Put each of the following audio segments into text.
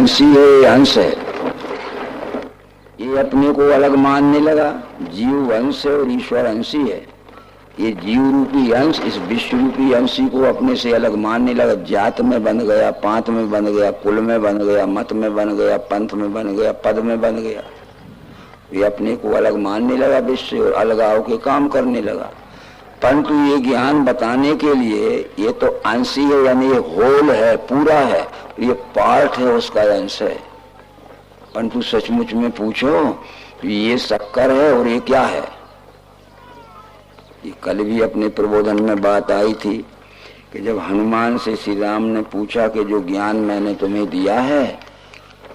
अंशी है, ये अंश है। ये अपने को अलग मानने लगा। जीव अंश है और ईश्वर अंशी है। ये जीव रूपी अंश इस विश्व रूपी अंशी को अपने से अलग मानने लगा। जात में बन गया, पांत में बन गया, कुल में बन गया, मत में बन गया, पंथ में बन गया, पद में बन गया। ये अपने को अलग मानने लगा विश्व से और अलगाव के काम करने लगा। परंतु ये ज्ञान बताने के लिए ये तो अंशी है, यानी ये होल है, पूरा है, ये पार्ट है, उसका अंश है। परंतु सचमुच में पूछो ये शक्कर है और ये क्या है। ये कल भी अपने प्रबोधन में बात आई थी कि जब हनुमान से श्री राम ने पूछा कि जो ज्ञान मैंने तुम्हें दिया है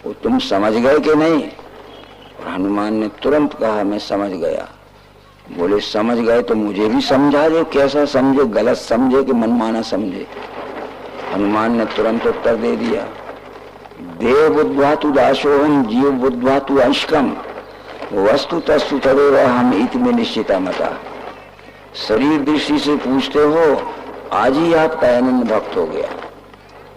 वो तुम समझ गए कि नहीं, और हनुमान ने तुरंत कहा मैं समझ गया। बोले समझ गए तो मुझे भी समझा दो, कैसा समझे, गलत समझे कि मनमाना समझे। हनुमान ने तुरंत उत्तर दे दिया, देव बुद्ध्वा तु दासोहम जीव बुद्ध्वा तु अंशकम वस्तु तस्तु तदेव हम इति में निश्चिता मता। शरीर दृष्टि से पूछते हो, आज ही आपका अनन्य भक्त हो गया।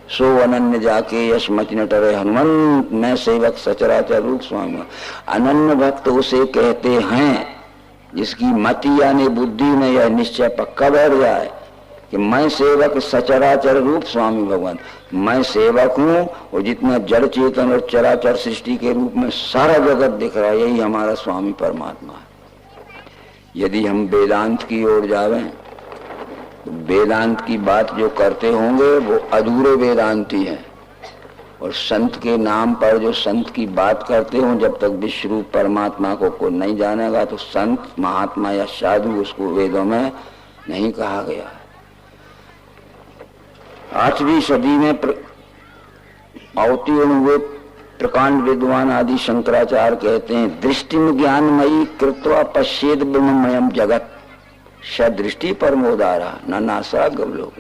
सो अनन्य जाके यश मच न टरे हनुमंत मैं सेवक सचराचर रूप स्वामी। अनन्य भक्त उसे कहते हैं जिसकी मति यानी बुद्धि में यह निश्चय पक्का बैठ जाए कि मैं सेवक सचराचर रूप स्वामी भगवान, मैं सेवक हूँ और जितना जड़ चेतन और चराचर सृष्टि के रूप में सारा जगत दिख रहा है यही हमारा स्वामी परमात्मा है। यदि हम वेदांत की ओर जावें तो वेदांत की बात जो करते होंगे वो अधूरे वेदांती हैं, और संत के नाम पर जो संत की बात करते हों जब तक विश्व रूप परमात्मा को नहीं जानेगा तो संत महात्मा या साधु उसको वेदों में नहीं कहा गया। 8वीं सदी में अवतीर्ण हुए प्रकांड विद्वान आदि शंकराचार्य कहते हैं दृष्टि ज्ञानमयी कृत्वा पश्येद ब्रह्ममयम जगत सदृष्टि परमोदारा न नासा गवलोक।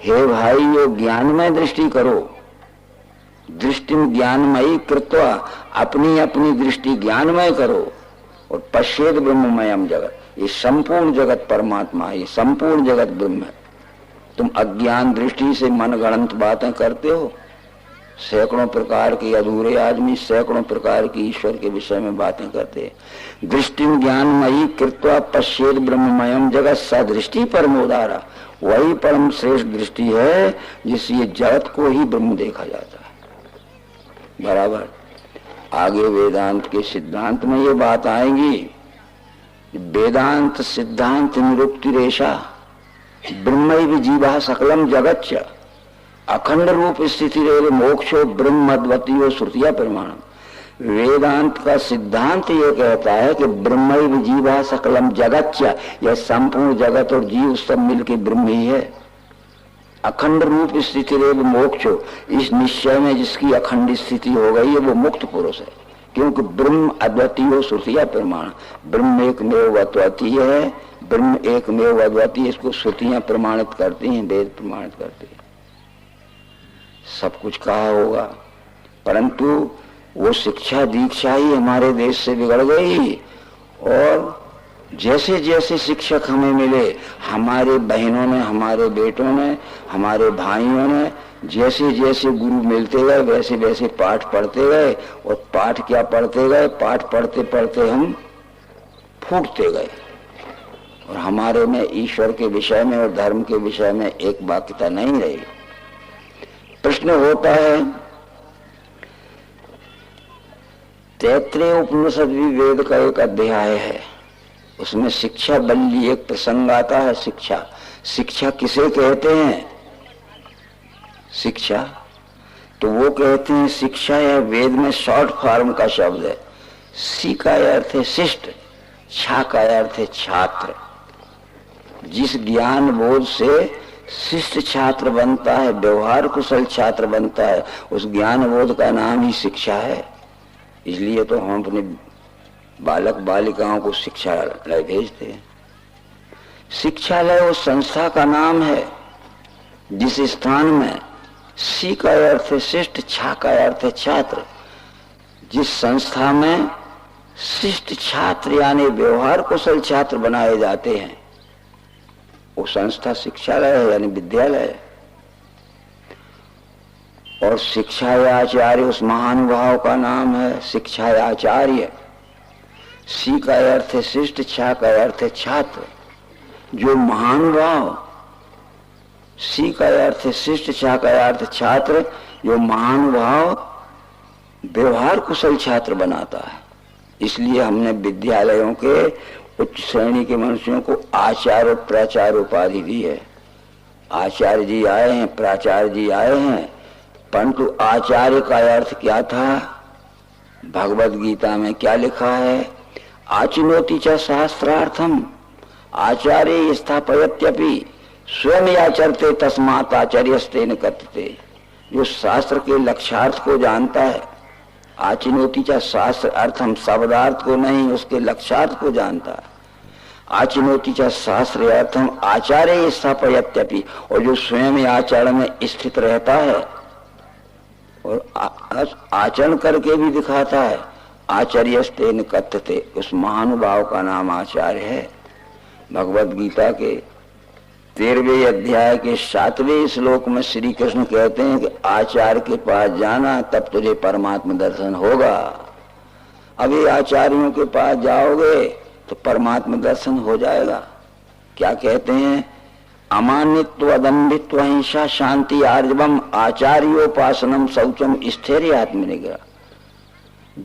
हे भाई ये ज्ञानमय दृष्टि करो, दृष्टि ज्ञानमयी कृत्वा अपनी अपनी दृष्टि ज्ञानमय करो और पश्येद ब्रह्ममयम जगत, ये संपूर्ण जगत परमात्मा है, ये संपूर्ण जगत ब्रह्म है। तुम अज्ञान दृष्टि से मनगढ़ंत बातें करते हो। सैकड़ों प्रकार के अधूरे आदमी सैकड़ों प्रकार की ईश्वर के विषय में बातें करते हैं। दृष्टि ज्ञानमयी कृत्वा पश्येद ब्रह्ममयम जगत सदृष्टि परमोदारा, वही परम श्रेष्ठ दृष्टि है जिससे जगत को ही ब्रह्म देखा जाता है। बराबर आगे वेदांत के सिद्धांत में ये बात आएगी। वेदांत सिद्धांत निरुक्ति रेशा ब्रह्मैव जीवा सकलम जगच्च अखंड रूप स्थिति रे मोक्षो ब्रह्मद्वतीयो श्रुतिया प्रमाणम। वेदांत का सिद्धांत ये कहता है कि ब्रह्मैव जीवा सकलम जगच्च, यह संपूर्ण जगत और जीव सब मिलके ब्रह्म ही है। अखंड रूप स्थिति रे मोक्षो, इस निश्चय में जिसकी अखंड स्थिति हो गई है वो मुक्त पुरुष है, क्योंकि ब्रह्म अद्वितीय श्रुतिया प्रमाण। ब्रह्म एकमेव अद्वितीय है, ब्रह्म एकमेव अद्वितीय, इसको श्रुतियां प्रमाणित करती हैं, वेद प्रमाणित करते हैं। सब कुछ कहा होगा, परंतु वो शिक्षा दीक्षा ही हमारे देश से बिगड़ गई। और जैसे जैसे शिक्षक हमें मिले, हमारे बहनों ने, हमारे बेटों ने, हमारे भाइयों ने, जैसे जैसे गुरु मिलते गए वैसे वैसे पाठ पढ़ते गए। और पाठ क्या पढ़ते गए, पाठ पढ़ते पढ़ते हम फूटते गए और हमारे में ईश्वर के विषय में और धर्म के विषय में एक वाक्यता नहीं रही। प्रश्न होता है, तैत्रेय उपनिषद भी वेद का एक अध्याय है, उसमें शिक्षा बल्ली एक प्रसंग आता है। शिक्षा किसे कहते हैं? शिक्षा तो वो कहते हैं शिक्षा या वेद में शॉर्ट फॉर्म का शब्द है। सी का अर्थ है शिष्ट, छा का अर्थ है छात्र। जिस ज्ञान बोध से शिष्ट छात्र बनता है, व्यवहार कुशल छात्र बनता है, उस ज्ञान बोध का नाम ही शिक्षा है। इसलिए तो हम अपने बालक बालिकाओं को शिक्षालय भेजते हैं। शिक्षालय उस संस्था का नाम है जिस स्थान में सी का अर्थ है शिष्ट, छा का अर्थ है छात्र। जिस संस्था में शिष्ट छात्र यानी व्यवहार कुशल छात्र बनाए जाते हैं वो संस्था शिक्षालय है यानी विद्यालय है। और शिक्षायाचार्य उस महानुभाव का नाम है शिक्षायाचार्य। सी का अर्थ है शिष्ट, छा का अर्थ है छात्र। जो महानुभाव, सी का अर्थ है शिष्ट, छा का अर्थ छात्र, जो महानुभाव व्यवहार कुशल छात्र बनाता है। इसलिए हमने विद्यालयों के उच्च श्रेणी के मनुष्यों को आचार्य और प्राचार्य उपाधि दी है। आचार्य जी आए हैं, प्राचार्य जी आए हैं, परंतु आचार्य का अर्थ क्या था? भगवत गीता में क्या लिखा है? आचिनोति च शास्त्रार्थम आचार्य स्थापयत्यपि स्वयं आचरते तस्मात् आचार्यस्ते न कथते। जो शास्त्र के लक्ष्यार्थ को जानता है, आचिनोति च शास्त्र अर्थम, शब्दार्थ को नहीं, उसके लक्ष्यार्थ को जानता है। आचिनोति च शास्त्र अर्थम आचार्य स्थापयत्यपि, और जो स्वयं आचरण में स्थित रहता है और आचरण करके भी दिखाता है, आचार्यस्ते न कथते, उस महानुभाव का नाम आचार्य है। भगवत गीता के 13वें अध्याय के 7वें श्लोक में श्री कृष्ण कहते हैं कि आचार्य के पास जाना तब तुझे परमात्मा दर्शन होगा। अभी आचार्यों के पास जाओगे तो परमात्मा दर्शन हो जाएगा। क्या कहते हैं? अमानित्व अदम्भित्व अहिंसा शांति आर्जवम आचार्योपासनम शौचम स्थैर्य आत्मनिग्रह।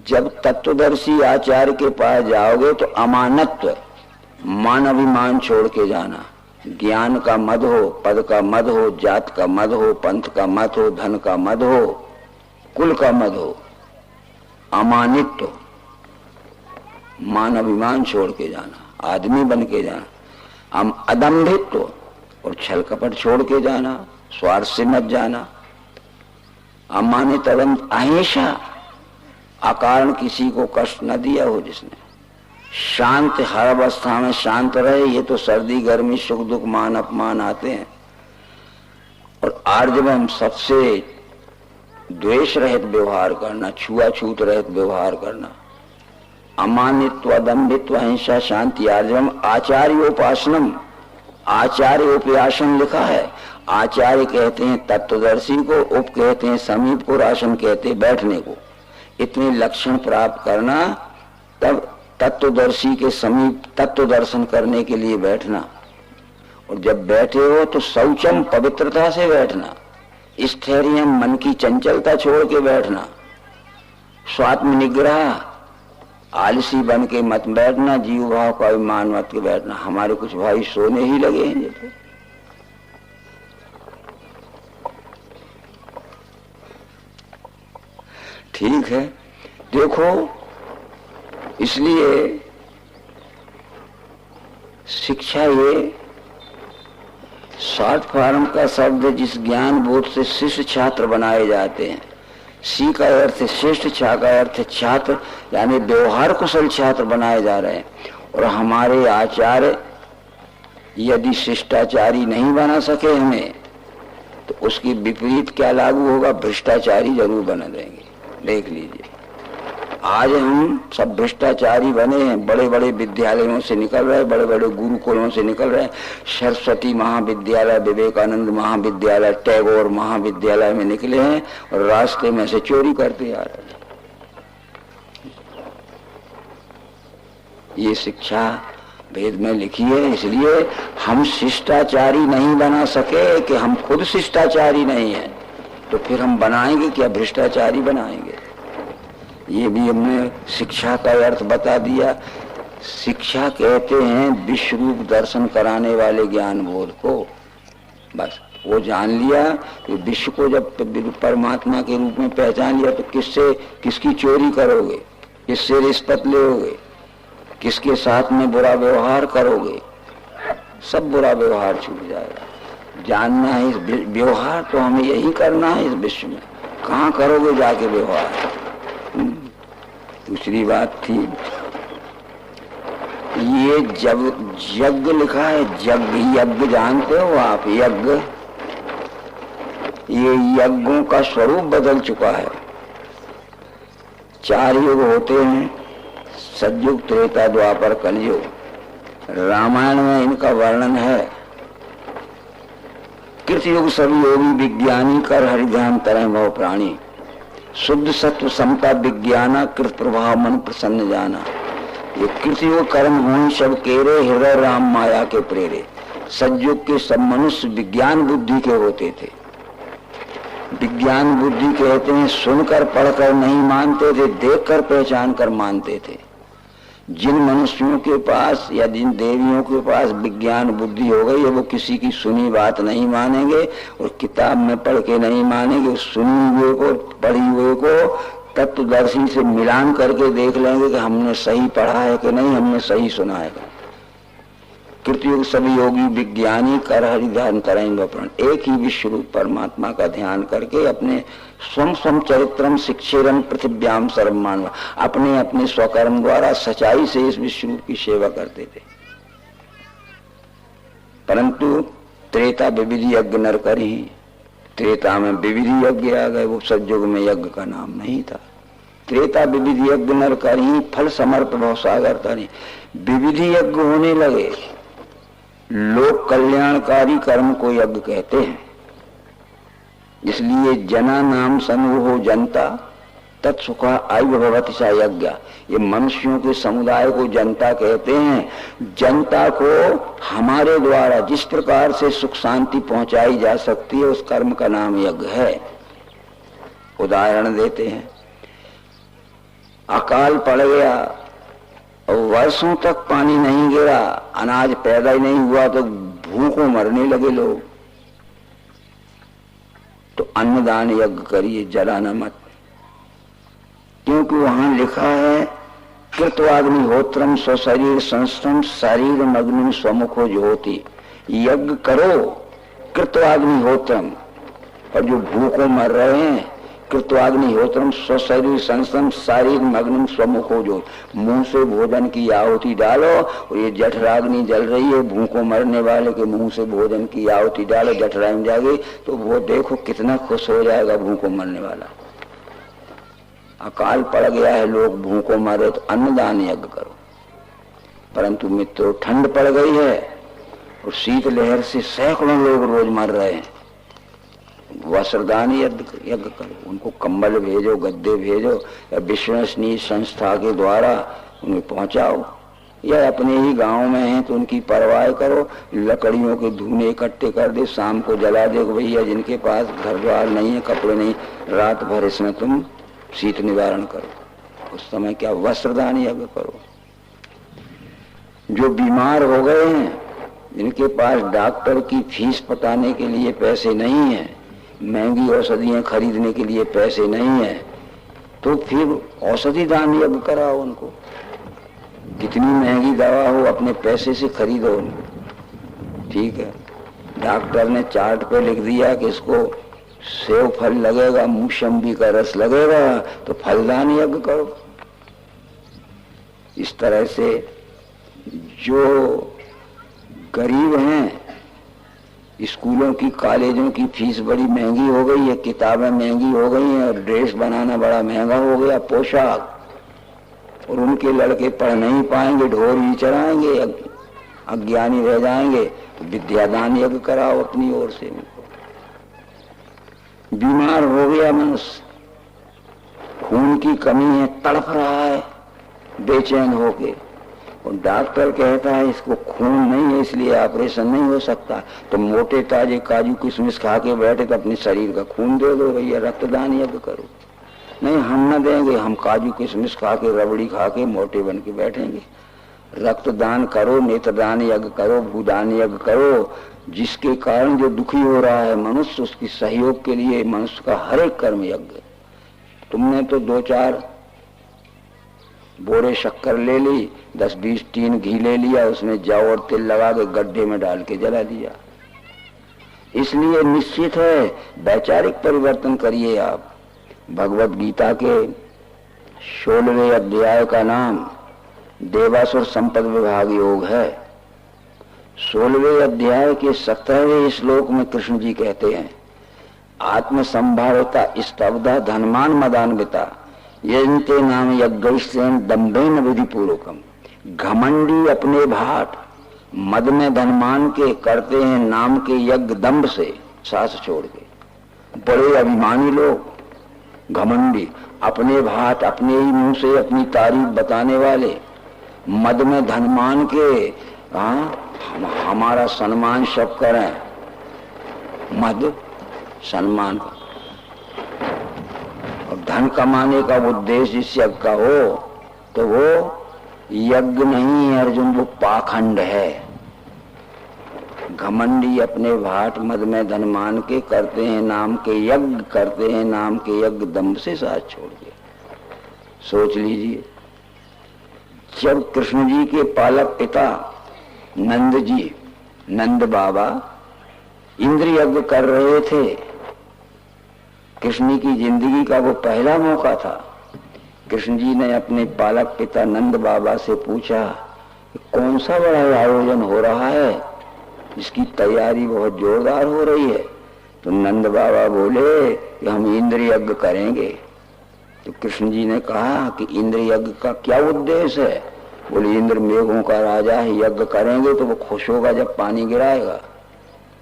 जब तत्वदर्शी आचार्य के पास जाओगे तो अमानत्व, मान अभिमान छोड़ के जाना। ज्ञान का मद हो, पद का मद हो, जात का मद हो, पंथ का मद हो, धन का मद हो, कुल का मद हो। अमानित्व, मान अभिमान छोड़ के जाना, आदमी बन के जाना। अदम्भित्व, और छल कपट छोड़ के जाना, स्वार्थ से मत जाना। अमानित अहिंसा, अकारण किसी को कष्ट न दिया हो जिसने। शांत, हर अवस्था में शांत रहे। ये तो सर्दी गर्मी सुख दुख मान अपमान आते हैं। और आर्जवम, सबसे द्वेष रहित व्यवहार करना, छुआछूत रहित व्यवहार करना। अमानित्व अदम्भित्व अहिंसा शांति आर्जवम आचार्योपासनम, आचार्य उपासन लिखा है। आचार्य कहते हैं तत्वदर्शी को, उप कहते हैं समीप को, आसन कहते हैं बैठने को। इतने लक्षण प्राप्त करना, तब तत्वदर्शी के समीप तत्व दर्शन करने के लिए बैठना। और जब बैठे हो तो शौचम, पवित्रता से बैठना। स्थैर्यम, मन की चंचलता छोड़ के बैठना। स्वात्म निग्रह, आलसी बन के मत बैठना। जीव भाव का अभिमान मत के बैठना। हमारे कुछ भाई सोने ही लगे हैं जैसे। ठीक है, देखो, इसलिए शिक्षा ये शॉर्ट फॉर्म का शब्द है, जिस ज्ञान बोध से शिष्य छात्र बनाए जाते हैं। सी का अर्थ शिष्ट, छा का अर्थ छात्र, यानी व्यवहार कुशल छात्र बनाए जा रहे हैं। और हमारे आचार्य यदि शिष्टाचारी नहीं बना सके हमें, तो उसकी विपरीत क्या लागू होगा? भ्रष्टाचारी जरूर बना देंगे। देख लीजिए, आज हम सब भ्रष्टाचारी बने हैं। बड़े बड़े विद्यालयों से निकल रहे, बड़े बड़े गुरुकुलों से निकल रहे। सरस्वती महाविद्यालय, विवेकानंद महाविद्यालय, टैगोर महाविद्यालय में निकले हैं और रास्ते में से चोरी करते आ रहे हैं। ये शिक्षा वेद में लिखी है। इसलिए हम शिष्टाचारी नहीं बना सके कि हम खुद शिष्टाचारी नहीं है, तो फिर हम बनाएंगे क्या? भ्रष्टाचारी बनाएंगे। ये भी हमने शिक्षा का अर्थ बता दिया। शिक्षा कहते हैं विश्व रूप दर्शन कराने वाले ज्ञान बोध को। बस वो जान लिया कि विश्व को जब परमात्मा के रूप में पहचान लिया, तो किसकी चोरी करोगे, किससे रिश्वत लोगे, किसके साथ में बुरा व्यवहार करोगे, सब बुरा व्यवहार छूट जाएगा। जानना है इस व्यवहार तो हमें यही करना है इस विश्व में। कहाँ करोगे जाके व्यवहार? दूसरी बात थी, ये जब यज्ञ लिखा है, यज्ञ जानते हो आप? यज्ञ, ये यज्ञों का स्वरूप बदल चुका है। 4 युग होते हैं, सतयुग, त्रेता, द्वापर, कलयुग। रामायण में इनका वर्णन है। कृतयुग सब योगी विज्ञानी कर हरिध्यान तरह भव प्राणी, शुद्ध सत्व समता विज्ञाना कृत प्रभाव मन प्रसन्न जाना। ये कृतयुग कर्म हों सब केरे, हृदय राम माया के प्रेरे। सतयुग के सब मनुष्य विज्ञान बुद्धि के होते थे। विज्ञान बुद्धि कहते हैं सुनकर पढ़कर नहीं मानते थे, देखकर पहचान कर मानते थे। जिन मनुष्यों के पास या जिन देवियों के पास विज्ञान बुद्धि हो गई है वो किसी की सुनी बात नहीं मानेंगे और किताब में पढ़ के नहीं मानेंगे। सुनी हुए को, पढ़ी हुए को तत्वदर्शी से मिलान करके देख लेंगे कि हमने सही पढ़ा है कि नहीं, हमने सही सुना है। कृतयुग सभी योगी विज्ञानी कर हरिध्यान करेंगे प्रण। एक ही विश्व रूप परमात्मा का ध्यान करके अपने स्वम स्वम चरित्रम शिक्षेरम पृथिव्याम सर्वमान, अपने अपने स्वकर्म द्वारा सच्चाई से इस विश्व रूप की सेवा करते थे। परंतु त्रेता विविधि यज्ञ नर कर ही, त्रेता में विविधि यज्ञ आ गए, वो सतयुग में यज्ञ का नाम नहीं था। त्रेता विविधि यज्ञ नर कर ही, फल समर्प भव सागर तरी। विविधि यज्ञ होने लगे, लोक कल्याणकारी कर्म को यज्ञ कहते हैं। इसलिए जना नाम समूह जनता तत्सुखा आयु भवति सा यज्ञ। ये मनुष्यों के समुदाय को जनता कहते हैं। जनता को हमारे द्वारा जिस प्रकार से सुख शांति पहुंचाई जा सकती है उस कर्म का नाम यज्ञ है। उदाहरण देते हैं, अकाल पड़ गया और वर्षों तक पानी नहीं गिरा, अनाज पैदा ही नहीं हुआ तो भूखों मरने लगे लोग, तो अन्नदान यज्ञ करिए, जलाना मत। क्योंकि वहां लिखा है कृत्वाग्निहोत्रम स्वशरीर संस्थम शरीर मग्निम स्वमुखो ज्योति। यज्ञ करो कृत्वाग्निहोत्रम, और जो भूखों मर रहे हैं कृत्वाग्निहोत्रम स्वशरीर संस्थम शरीर मग्निम स्वमुखो ज्योति। मुंह से भोजन की आहुति डालो, और ये जठराग्नि जल रही है, भूखों मरने वाले के मुंह से भोजन की आहुति डालो, जठराग्नि जागे तो वो देखो कितना खुश हो जाएगा भूखों मरने वाला। अकाल पड़ गया है, लोग भूखों मरे तो अन्नदान यज्ञ करो। परंतु मित्रों ठंड पड़ गई है और शीतलहर से सैकड़ों लोग रोज मर रहे हैं, वस्त्रदान यज्ञ करो। उनको कंबल भेजो, गद्दे भेजो, या विश्वसनीय संस्था के द्वारा उन्हें पहुंचाओ, या अपने ही गांव में हैं तो उनकी परवाह करो। लकड़ियों के धूने इकट्ठे कर दे, शाम को जला दे। भैया जिनके पास घर द्वार नहीं है, कपड़े नहीं, रात भर इसमें तुम शीत निवारण करो। उस समय क्या वस्त्रदान यज्ञ करो। जो बीमार हो गए हैं, जिनके पास डॉक्टर की फीस पटाने के लिए पैसे नहीं है, महंगी औषधियां खरीदने के लिए पैसे नहीं है, तो फिर औषधि दान यज्ञ कराओ उनको। कितनी महंगी दवा हो अपने पैसे से खरीदो उनको, ठीक है। डॉक्टर ने चार्ट पे लिख दिया कि इसको सेव फल लगेगा, मौसम्बी का रस लगेगा, तो फलदान यज्ञ करो। इस तरह से जो गरीब हैं, स्कूलों की कॉलेजों की फीस बड़ी महंगी हो गई है, किताबें महंगी हो गई हैं, और ड्रेस बनाना बड़ा महंगा हो गया, पोशाक, और उनके लड़के पढ़ नहीं पाएंगे, ढोर ही चढ़ाएंगे, अज्ञानी रह जाएंगे, तो विद्यादान यज्ञ कराओ अपनी ओर से। बीमार हो गया मनुष्य, खून की कमी है, तड़प रहा है बेचैन होके, और डॉक्टर कहता है इसको खून नहीं है इसलिए ऑपरेशन नहीं हो सकता, तो मोटे ताजे काजू किशमिश खा के बैठे तो अपने शरीर का खून दे दो भैया, रक्तदान यज्ञ करो। नहीं, हम न देंगे, हम काजू किशमिश खा के, रबड़ी खा के मोटे बन के बैठेंगे। रक्तदान करो, नेत्रदान यज्ञ करो, भूदान यज्ञ करो। जिसके कारण जो दुखी हो रहा है मनुष्य, उसकी सहयोग के लिए मनुष्य का हर एक कर्म यज्ञ। तुमने तो 2-4 बोरे शक्कर ले ली, 10-20 टीन घी ले लिया, उसमें जौ और तिल लगा के गड्ढे में डाल के जला दिया। इसलिए निश्चित है वैचारिक परिवर्तन करिए आप। भगवत गीता के 16वें अध्याय का नाम देवासुर संपद विभाग योग है। 16वें अध्याय के 17वें श्लोक में कृष्ण जी कहते हैं, आत्म संभाविता स्तब्धा धनमान मदान्विता यजन्ते नाम यज्ञैस्तेन दम्भेन विधि पूर्वकम। घमंडी अपने भाट मद में धनमान के करते हैं नाम के यज्ञ दम्भ से, सांस छोड़ के। बड़े अभिमानी लोग, घमंडी, अपने भात अपने ही मुंह से अपनी तारीफ बताने वाले, मद में धन मान के हमारा सम्मान सब करें, मद सम्मान का और धन कमाने का उद्देश्य इस यज्ञ का हो तो वो यज्ञ नहीं है अर्जुन, वो पाखंड है। घमंडी अपने भाट मद में धन मान के करते हैं नाम के यज्ञ, करते हैं नाम के यज्ञ दम्भ से साथ छोड़ के। सोच लीजिए, जब कृष्ण जी के पालक पिता नंद जी, नंद बाबा इंद्र यज्ञ कर रहे थे, कृष्ण की जिंदगी का वो पहला मौका था। कृष्ण जी ने अपने पालक पिता नंद बाबा से पूछा कौन सा बड़ा आयोजन हो रहा है, इसकी तैयारी बहुत जोरदार हो रही है। तो नंद बाबा बोले कि हम इंद्र यज्ञ करेंगे। तो कृष्ण जी ने कहा कि इंद्र यज्ञ का क्या उद्देश्य है? बोले इंद्र मेघों का राजा है, यज्ञ करेंगे तो वो खुश होगा जब पानी गिराएगा।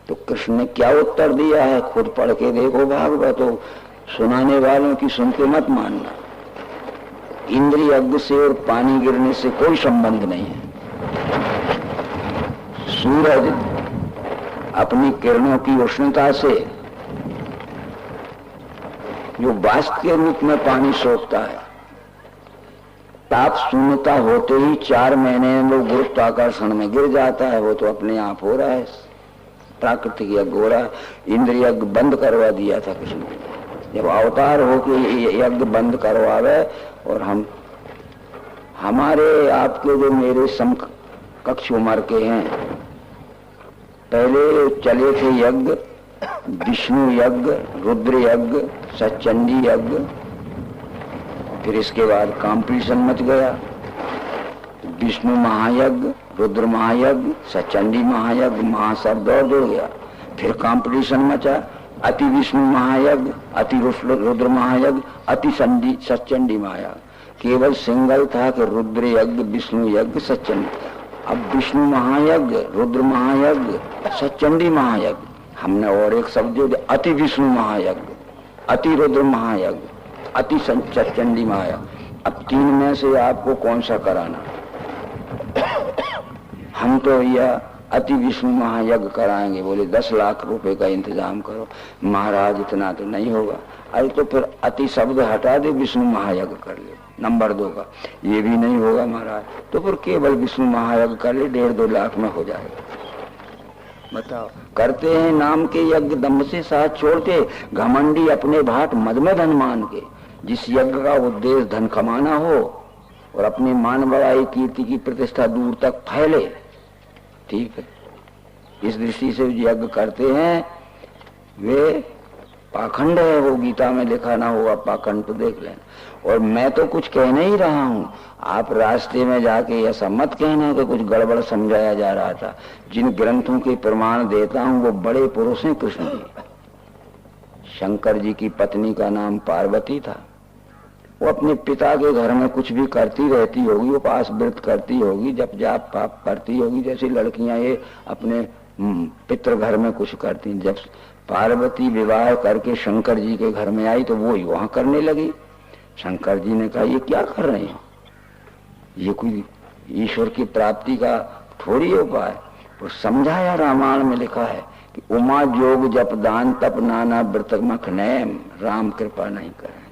तो कृष्ण ने क्या उत्तर दिया है खुद पढ़ के देखो भागवत, तो सुनाने वालों की सुन के मत मानना। इंद्र यज्ञ से और पानी गिरने से कोई संबंध नहीं है। सूरज अपनी किरणों की उष्णता से जो वाष्प के रूप में पानी सोखता है, ताप शून्यता होते ही 4 महीने में वो गुरुत्वाकर्षण में गिर जाता है। वो तो अपने आप हो रहा है, प्राकृतिक यज्ञ हो रहा है। इंद्र यज्ञ बंद करवा दिया था कृष्ण ने, जब अवतार हो के यज्ञ बंद करवावे। और हम हमारे आपके जो मेरे समकक्ष उम्र के हैं, पहले चले थे यज्ञ, विष्णु यज्ञ, रुद्र यज्ञ, सचंडी यज्ञ, फिर इसके बाद कंपटीशन मच गया। विष्णु महायज्ञ, रुद्र महायज्ञ, सचंडी महायज्ञ, महाशब्द और जुड़ गया। फिर कंपटीशन मचा, अति विष्णु महायज्ञ, अति रुद्र महायज्ञ, अति सचंडी महायज्ञ। केवल सिंगल था कि रुद्र यज्ञ, विष्णु यज्ञ, सचंडी। अब विष्णु महायज्ञ, रुद्र महायज्ञ, सचंडी महायज्ञ, हमने और एक शब्द जोड़ दिया, अति विष्णु महायज्ञ, अति रुद्र महायज्ञ, अति सचंडी महायज्ञ। अब 3 में से आपको कौन सा कराना? हम तो यह अति विष्णु महायज्ञ कराएंगे। बोले 10 लाख रुपए का इंतजाम करो। महाराज इतना तो नहीं होगा। अरे तो फिर अति शब्द हटा दे, विष्णु महायज्ञ कर ले। नंबर 2 का ये भी नहीं होगा महाराज, तो फिर केवल विष्णु महायज्ञ कर ले, 1.5-2 लाख में हो जाएगा। बताओ, करते हैं नाम के यज्ञ दम्भ से साथ छोड़ के, घमंडी अपने भाट मद में धन मान के। जिस यज्ञ का उद्देश्य धन कमाना हो और अपनी मान बड़ाई कीर्ति की प्रतिष्ठा दूर तक फैले, ठीक है, इस दृष्टि से यज्ञ करते हैं वे पाखंड है। वो गीता में लिखा ना होगा पाखंड तो देख लेना। और मैं तो कुछ कहने ही रहा हूँ, आप रास्ते में जाके ऐसा मत कहना कि कुछ गड़बड़ समझाया जा रहा था। जिन ग्रंथों के प्रमाण देता हूँ वो बड़े पुरुष हैं कृष्ण जी। शंकर जी की पत्नी का नाम पार्वती था। वो अपने पिता के घर में कुछ भी करती रहती होगी, उपास व्रत करती होगी, जप जाप पाप करती होगी, जैसी लड़कियां ये अपने पितृ घर में कुछ करती। जब पार्वती विवाह करके शंकर जी के घर में आई तो वो वहां करने लगी। शंकर जी ने कहा ये क्या कर रहे हो, ये कोई ईश्वर की प्राप्ति का थोड़ी उपाय। तो समझाया, रामायण में लिखा है कि उमा जोग जप दान तप नाना व्रत मखनैम, राम कृपा नहीं करें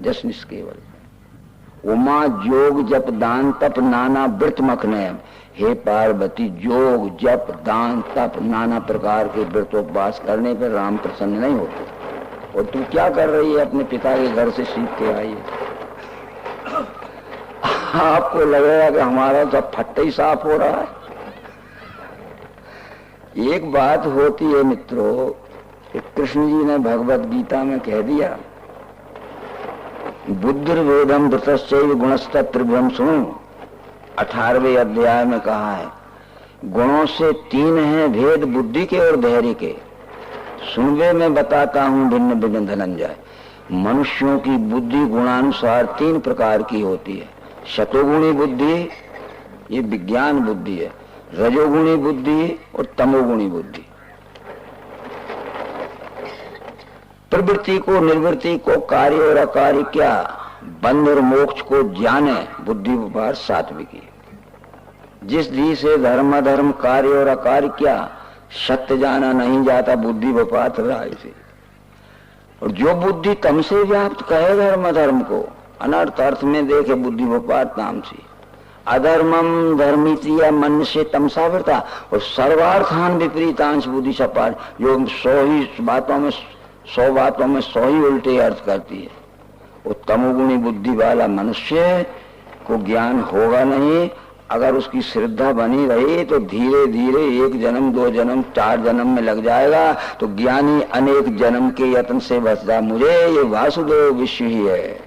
जस निष्केवल। उमा जोग जप दान तप नाना व्रत मखनैम, हे पार्वती जोग जप दान तप नाना प्रकार के व्रत उपवास करने पर राम प्रसन्न नहीं होते। और तू क्या कर रही है, अपने पिता के घर से सीख के आई है। आपको लगेगा कि हमारा सब फट्टा ही साफ हो रहा है। एक बात होती है मित्रों, कृष्ण जी ने भगवत गीता में कह दिया, बुद्धिर्वेदम धृतश्चैव गुणस्तत्त्रिभुवम् सुनो। 18वें अध्याय में कहा है, गुणों से 3 हैं भेद, बुद्धि के और धैर्य के। सुनवे मैं बताता हूं भिन्न भिन्न धनंजय। मनुष्यों की बुद्धि गुणानुसार 3 प्रकार की होती है। शतोगुणी बुद्धि, ये विज्ञान बुद्धि है, रजोगुणी बुद्धि और तमोगुणी बुद्धि। प्रवृत्ति को, निर्वृत्ति को, कार्य और अकार्य क्या, बंध और मोक्ष को जाने बुद्धि व्यापार सात्विकी। जिस धी से धर्म अधर्म, कार्य और अकार्य क्या, सत्य जाना नहीं जाता बुद्धि व्यापार राय से। और जो बुद्धि तम से व्याप्त कहे धर्म अधर्म को, अनर्थ अर्थ में देखे बुद्धि व्यापार तामसी। अधर्मम धर्मिति या मन से तमसावृता, और सर्वार्थान विपरीतांश बुद्धि सपार, जो 100 बातों में 100 ही उल्टे अर्थ करती है। वो तमोगुणी बुद्धि वाला मनुष्य को ज्ञान होगा नहीं। अगर उसकी श्रद्धा बनी रही तो धीरे धीरे 1 जन्म 2 जन्म 4 जन्म में लग जाएगा। तो ज्ञानी अनेक जन्म के यत्न से बचता। मुझे ये वासुदेव विश्व ही है,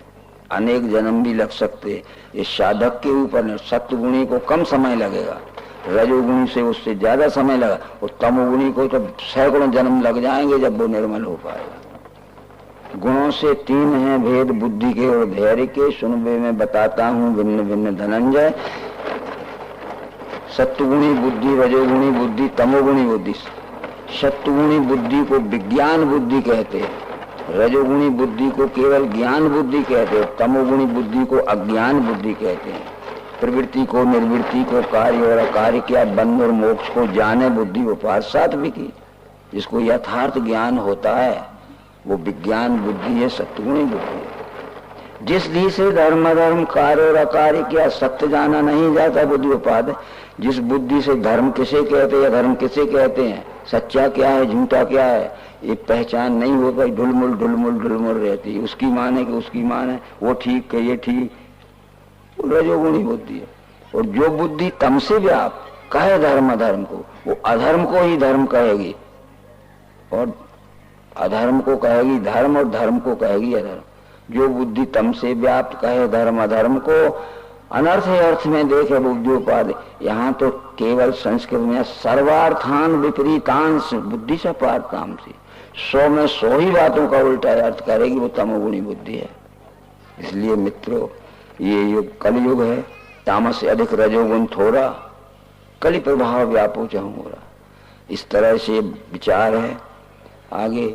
अनेक जन्म भी लग सकते। ये साधक के ऊपर। सत्वगुणी को कम समय लगेगा, रजोगुणी से उससे ज्यादा समय लगा, और तमोगुणी को तो सैकड़ों जन्म लग जाएंगे जब वो निर्मल हो पाएगा। गुणों से 3 हैं भेद, बुद्धि के और धैर्य के। सुनबे मैं बताता हूँ भिन्न भिन्न धनंजय। सत्वगुणी बुद्धि, रजोगुणी बुद्धि, तमोगुणी बुद्धि। सत्वगुणी बुद्धि को विज्ञान बुद्धि कहते हैं, रजोगुणी बुद्धि को केवल ज्ञान बुद्धि कहते हैं, तमोगुणी बुद्धि को अज्ञान बुद्धि कहते हैं। प्रवृत्ति को, निर्वृत्ति को, कार्य और अकार्य क्या, बंध और मोक्ष को जाने बुद्धि व्यापार सात्विकी। जिसको यथार्थ ज्ञान होता है वो विज्ञान बुद्धि है, सत्वगुणी बुद्धि है। जिस धी से धर्म अधर्म, कार्य और अकार्य क्या, सत्य जाना नहीं जाता बुद्धि व्यापार। जिस बुद्धि से धर्म किसे कहते हैं, धर्म किसे कहते हैं, सच्चा क्या है, झूठा क्या है, ये पहचान नहीं हो पाई। ढुलमुल ढुलमुल ढुलमुल रहती है। उसकी मान है कि उसकी मान है, वो ठीक है ये ठीक, वो रजोगुणी बुद्धि है। और जो बुद्धि तम से व्याप्त कहे धर्म अधर्म को, वो अधर्म को ही धर्म कहेगी, और अधर्म को कहेगी धर्म, और धर्म को कहेगी अधर्म। जो बुद्धि तम से व्याप्त कहे धर्म अधर्म को, अनर्थ अर्थ में देखे बुद्धियोपाधि। यहाँ तो केवल संस्कृत में सर्वार्थान विपरीतांश बुद्धि से पारताम से 100 में 100 ही बातों का उल्टा अर्थ करेगी, वो तमोगुणी बुद्धि है। इसलिए मित्रों, ये युग कलयुग है, तामस से अधिक रजोगुण थोड़ा, कलि प्रभाव व्यापो चहुरा। इस तरह से विचार है। आगे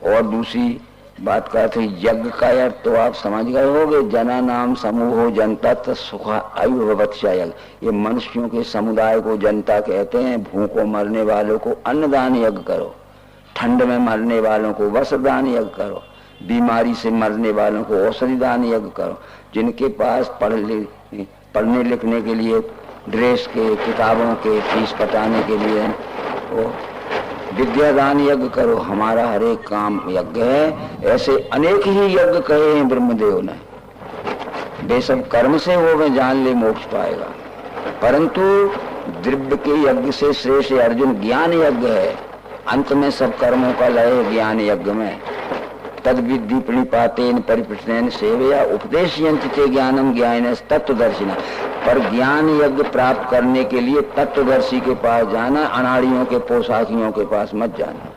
और दूसरी बात का अर्थ यज्ञ का अर्थ तो आप समझ गए होंगे। जना नाम समूह जनता सुखा आयु भवत्या यज्ञ। ये मनुष्यों के समुदाय को जनता कहते हैं। भूखों मरने वालों को अन्नदान यज्ञ करो, ठंड में मरने वालों को वस्त्रदान यज्ञ करो, बीमारी से मरने वालों को औषधि दान यज्ञ करो। जिनके पास पढ़ने लिखने के लिए ड्रेस के, किताबों के फीस कटाने के लिए वो विद्यादान यज्ञ करो। हमारा हर एक काम यज्ञ है। ऐसे अनेक ही यज्ञ कहे हैं ब्रह्मदेव ने। वे सब कर्म से हो वे जान ले मोक्ष पाएगा। परंतु द्रव्य के यज्ञ से श्रेष्ठ अर्जुन ज्ञान यज्ञ है। अंत में सब कर्मों का लय है ज्ञान यज्ञ में। तद विद्धि प्रणिपातेन परिप्रश्नेन सेवया उपदेशयन्ति ज्ञानम ज्ञान तत्वदर्शिना। पर ज्ञान यज्ञ प्राप्त करने के लिए तत्वदर्शी के पास जाना, अनाड़ियों के पोशाकियों के पास मत जाना।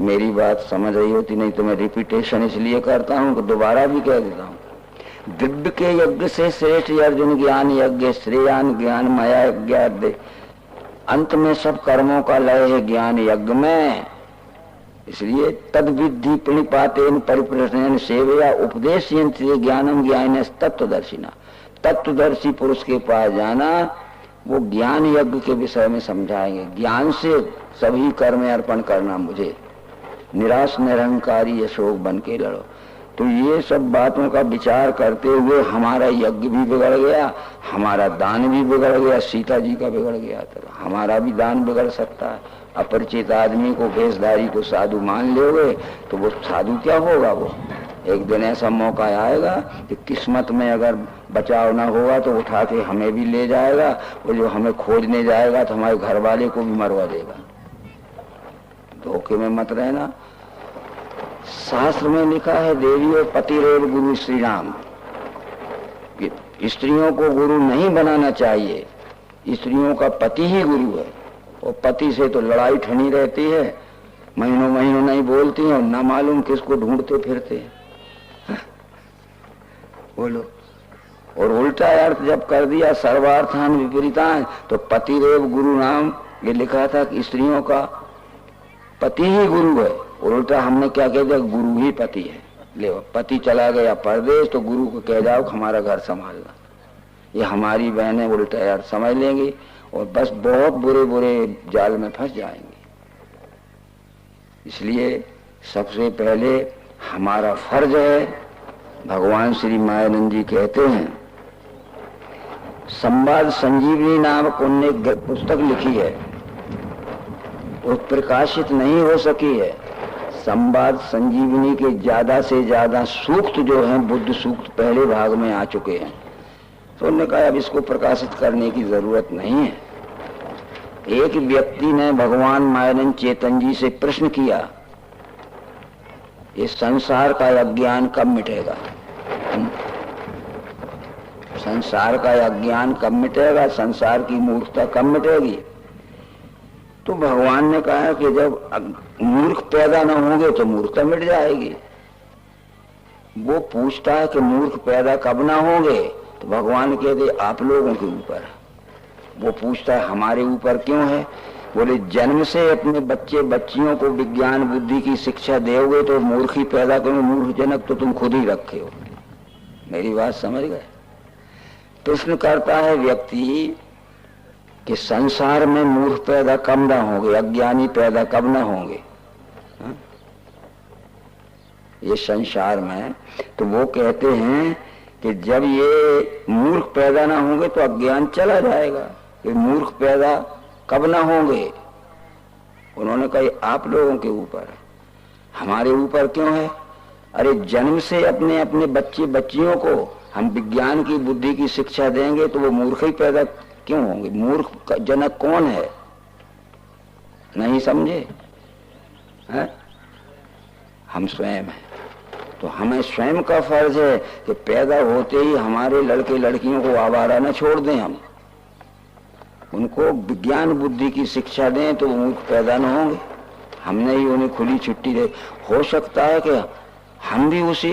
मेरी बात समझ रही होती, नहीं तो मैं रिपीटेशन इसलिए करता हूँ कि दोबारा भी कह देता हूँ। दिव्य के यज्ञ से श्रेष्ठ अर्जुन ज्ञान यज्ञ, श्रेयान ज्ञान माया यज्ञ। अंत में सब कर्मों का लय है ज्ञान यज्ञ में। इसलिए तद विद्धि प्रणिपातेन परिप्रश्नेन सेवया उपदेशयन्ति ज्ञानम ज्ञान तत्वदर्शिना। तत्वदर्शी पुरुष के पास जाना, वो ज्ञान यज्ञ के विषय में समझाएंगे। ज्ञान से सभी कर्म अर्पण करना मुझे, निराश निरंकारी अशोक बन के लड़ो। तो ये सब बातों का विचार करते हुए हमारा यज्ञ भी बिगड़ गया, हमारा दान भी बिगड़ गया। सीता जी का बिगड़ गया तो हमारा भी दान बिगड़ सकता है। अपरिचित आदमी को, भेषधारी को साधु मान लोगे तो वो साधु क्या होगा। वो एक दिन ऐसा मौका आएगा कि किस्मत में अगर बचाव ना होगा तो उठा के हमें भी ले जाएगा, और जो हमें खोजने जाएगा तो हमारे घर वाले को भी मरवा देगा। धोखे में मत रहना। शास्त्र में लिखा है, देवी और पति रेव गुरु श्री राम। स्त्रियों को गुरु नहीं बनाना चाहिए, स्त्रियों का पति ही गुरु है। और पति से तो लड़ाई ठनी रहती है, महीनों महीनों नहीं बोलती हैं, ना मालूम किसको ढूंढते फिरते हैं। बोलो। और उल्टा अर्थ जब कर दिया सर्वार्थान विपरीतान, तो पति रेव गुरु नाम ये लिखा था कि स्त्रियों का पति ही गुरु है, उल्टा हमने क्या कह दिया, गुरु ही पति है। ले पति चला गया परदेश तो गुरु को कह जाओ हमारा घर संभालना। ये हमारी बहनें उल्टा यार समझ लेंगी और बस बहुत बुरे बुरे जाल में फंस जाएंगे। इसलिए सबसे पहले हमारा फर्ज है, भगवान श्री मायानंद जी कहते हैं, संवाद संजीवनी नामक उनने पुस्तक लिखी है, वो प्रकाशित नहीं हो सकी है। संवाद संजीवनी के ज्यादा से ज्यादा सूक्त जो हैं, बुद्ध सूक्त पहले भाग में आ चुके हैं, तो उन्होंने कहा अब इसको प्रकाशित करने की जरूरत नहीं है। एक व्यक्ति ने भगवान मायानंद चेतन जी से प्रश्न किया, ये संसार का अज्ञान कब मिटेगा? संसार का अज्ञान कब मिटेगा? संसार की मूर्खता कब मिटेगी? तो भगवान ने कहा कि जब मूर्ख पैदा न होंगे तो मूर्खता मिट जाएगी। वो पूछता है कि मूर्ख पैदा कब ना होंगे, तो भगवान कहते आप लोगों के ऊपर। वो पूछता है हमारे ऊपर क्यों है? बोले जन्म से अपने बच्चे बच्चियों को विज्ञान बुद्धि की शिक्षा दोगे तो मूर्ख ही पैदा करो, मूर्ख जनक तो तुम खुद ही रखे हो। मेरी बात समझ गए? प्रश्न करता है व्यक्ति कि संसार में मूर्ख पैदा कब ना होंगे, अज्ञानी पैदा कब ना होंगे? हा? ये संसार में तो वो कहते हैं कि जब ये मूर्ख पैदा ना होंगे तो अज्ञान चला जाएगा। ये मूर्ख पैदा कब ना होंगे? उन्होंने कहा आप लोगों के ऊपर। हमारे ऊपर क्यों है? अरे जन्म से अपने अपने बच्चे बच्चियों को हम विज्ञान की बुद्धि की शिक्षा देंगे तो वो मूर्ख ही पैदा क्यों होंगे? मूर्ख जनक कौन है? नहीं समझे? है? हम स्वयं हैं। तो हमें स्वयं का फर्ज है कि पैदा होते ही हमारे लड़के लड़कियों को आवारा न छोड़ दें, हम उनको विज्ञान बुद्धि की शिक्षा दें तो वो मूर्ख पैदा न होंगे। हमने ही उन्हें खुली छुट्टी दे। हो सकता है कि हम भी उसी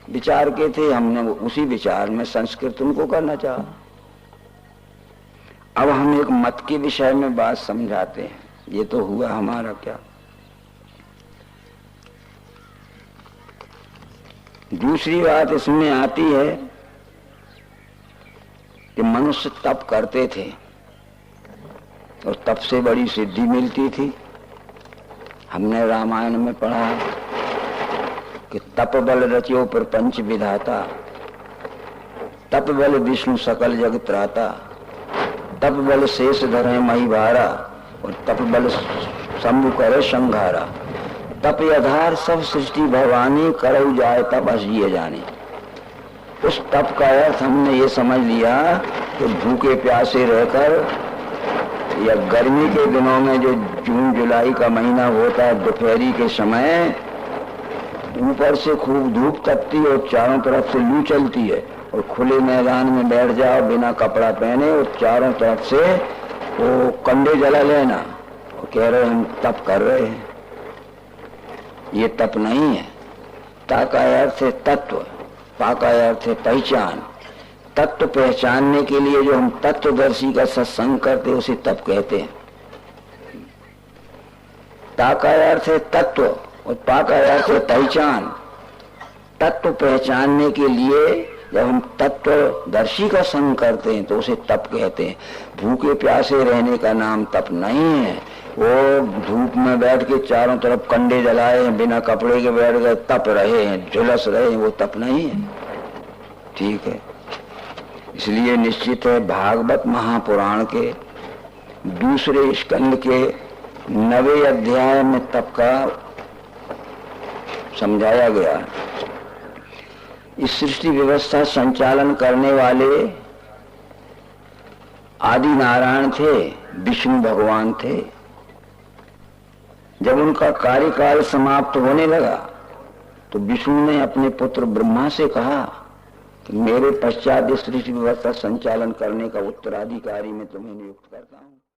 विचार के थे, हमने उसी विचार में संस्कृत उनको करना चाहा। अब हम एक मत के विषय में बात समझाते हैं। ये तो हुआ हमारा क्या। दूसरी बात इसमें आती है कि मनुष्य तप करते थे और तप से बड़ी सिद्धि मिलती थी। हमने रामायण में पढ़ा कि तप बल रचो प्रपंच विधाता, तप बल विष्णु सकल जग त्राता, तप बल शेष धरे मही भारा और तप बल शंभु करे संघारा। तप आधार सब सृष्टि भवानी करऊ जाए तप असिए जाने। उस तप का अर्थ हमने ये समझ लिया कि भूखे प्यासे रहकर या गर्मी के दिनों में जो जून जुलाई का महीना होता है, दोपहरी के समय ऊपर से खूब धूप तपती और चारों तरफ से लू चलती है और खुले मैदान में बैठ जाओ बिना कपड़ा पहने और चारों तरफ से वो कंडे जला लेना और कह रहे हम तप कर रहे हैं। ये तप नहीं है। ता का अर्थ है तत्व, पा का अर्थ है पहचान। तत्व पहचानने के लिए जो हम तत्वदर्शी का सत्संग करते उसे तप कहते हैं। ता का अर्थ है तत्व और पा का अर्थ है पहचान। तत्व पहचानने के लिए जब हम तत्वदर्शी का संग करते हैं तो उसे तप कहते हैं। भूखे प्यासे रहने का नाम तप नहीं है। वो धूप में बैठ के चारों तरफ कंडे जलाए हैं, बिना कपड़े के बैठ गए तप रहे हैं, झुलस रहे हैं, वो तप नहीं है। ठीक है। इसलिए निश्चित है भागवत महापुराण के दूसरे स्कंद के 9वें अध्याय में तप का समझाया गया। इस सृष्टि व्यवस्था संचालन करने वाले आदि नारायण थे, विष्णु भगवान थे। जब उनका कार्यकाल समाप्त होने लगा तो विष्णु ने अपने पुत्र ब्रह्मा से कहा कि मेरे पश्चात इस सृष्टि व्यवस्था संचालन करने का उत्तराधिकारी मैं तुम्हें नियुक्त करता हूं।